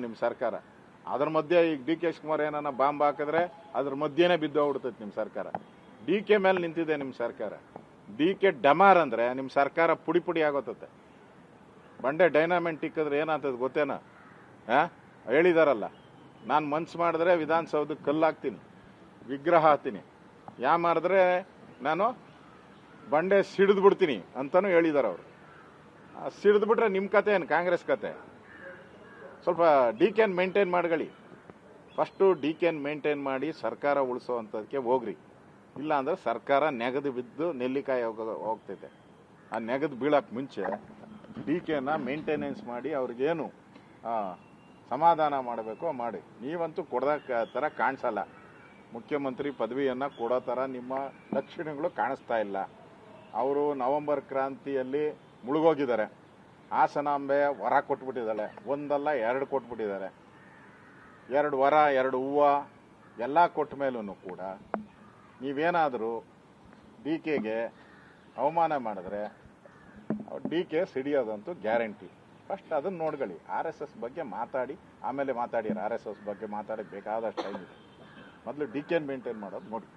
ನಿಮ್ಮ ಸರ್ಕಾರ ಅದ್ರ ಮಧ್ಯೆ ಈಗ ಡಿ ಕೆ ಶಿವಕುಮಾರ್ ಏನಾನ ಬಾಂಬ್ ಹಾಕಿದ್ರೆ ಅದ್ರ ಮಧ್ಯೆನೇ ಬಿದ್ದು ಹೋಗ್ಬಿಡ್ತೈತೆ ನಿಮ್ಮ ಸರ್ಕಾರ. ಡಿ ಕೆ ಮೇಲೆ ನಿಂತಿದೆ ನಿಮ್ಮ ಸರ್ಕಾರ. ಡಿ ಕೆ ಡಮಾರ್ ಅಂದ್ರೆ ನಿಮ್ಮ ಸರ್ಕಾರ ಪುಡಿ ಪುಡಿ ಆಗೋತತೆ. ಬಂಡೆ ಡೈನಾಮೆಂಟ್ ಇಕ್ಕಿದ್ರೆ ಏನಾಗ್ತದೆ ಗೊತ್ತೇನ? ಹೇಳಿದಾರಲ್ಲ, ನಾನು ಮನ್ಸು ಮಾಡಿದ್ರೆ ವಿಧಾನಸೌಧಕ್ಕೆ ಕಲ್ಲು ಹಾಕ್ತೀನಿ, ವಿಗ್ರಹ ಹಾಕ್ತೀನಿ, ಮಾಡಿದ್ರೆ ನಾನು ಬಂಡೆ ಸಿಡಿದು ಬಿಡ್ತೀನಿ ಅಂತಾನು ಹೇಳಿದಾರೆ ಅವರು. ಸಿಡಿದು ಬಿಟ್ರೆ ನಿಮ್ಮ ಕತೆ ಏನು ಕಾಂಗ್ರೆಸ್ ಕತೆ? ಸ್ವಲ್ಪ ಡಿ ಕೆನ್ ಮೇಂಟೈನ್ ಮಾಡ್ಕೊಳ್ಳಿ. ಫಸ್ಟು ಡಿ ಕೆನ್ ಮೇಂಟೈನ್ ಮಾಡಿ ಸರ್ಕಾರ ಉಳಿಸೋವಂಥದಕ್ಕೆ ಹೋಗ್ರಿ. ಇಲ್ಲ ಅಂದ್ರೆ ಸರ್ಕಾರ ನೆಗದು ಬಿದ್ದು ನೆಲ್ಲಿಕಾಯಿ ಹೋಗ್ತೈತೆ. ಆ ನೆಗದು ಬೀಳಕ್ಕೆ ಮುಂಚೆ ಡಿ ಕೆನ ಮೇಂಟೆನೆನ್ಸ್ ಮಾಡಿ ಅವ್ರಿಗೇನು ಸಮಾಧಾನ ಮಾಡಬೇಕು ಮಾಡಿ. ನೀವಂತೂ ಕೊಡದ ಥರ ಕಾಣಿಸಲ್ಲ. ಮುಖ್ಯಮಂತ್ರಿ ಪದವಿಯನ್ನು ಕೊಡೋ ಥರ ನಿಮ್ಮ ಲಕ್ಷಣಗಳು ಕಾಣಿಸ್ತಾ ಇಲ್ಲ. ಅವರು ನವೆಂಬರ್ ಕ್ರಾಂತಿಯಲ್ಲಿ ಮುಳುಗೋಗಿದ್ದಾರೆ. ಹಾಸನಾಂಬೆ ವರ ಕೊಟ್ಬಿಟ್ಟಿದ್ದಾಳೆ. ಒಂದಲ್ಲ ಎರಡು ಕೊಟ್ಬಿಟ್ಟಿದ್ದಾರೆ. 2 ವರ 2 ಹೂವು ಎಲ್ಲ ಕೊಟ್ಟ ಮೇಲೂ ಕೂಡ ನೀವೇನಾದರೂ ಡಿ ಕೆಗೆ ಅವಮಾನ ಮಾಡಿದ್ರೆ ಡಿ ಕೆ ಸಿಡಿಯೋದಂತೂ ಗ್ಯಾರಂಟಿ. ಫಸ್ಟ್ ಅದನ್ನು ನೋಡ್ಕೊಳ್ಳಿ. RSS ಬಗ್ಗೆ ಮಾತಾಡಿ, ಆಮೇಲೆ ಮಾತಾಡಿ. RSS ಬಗ್ಗೆ ಮಾತಾಡಿ ಬೇಕಾದಷ್ಟು ಟೈಮ್ ಇದೆ. ಮೊದಲು ಡಿ ಕೆನ್ ಮೇಂಟೈನ್ ಮಾಡೋದು ನೋಡಿ.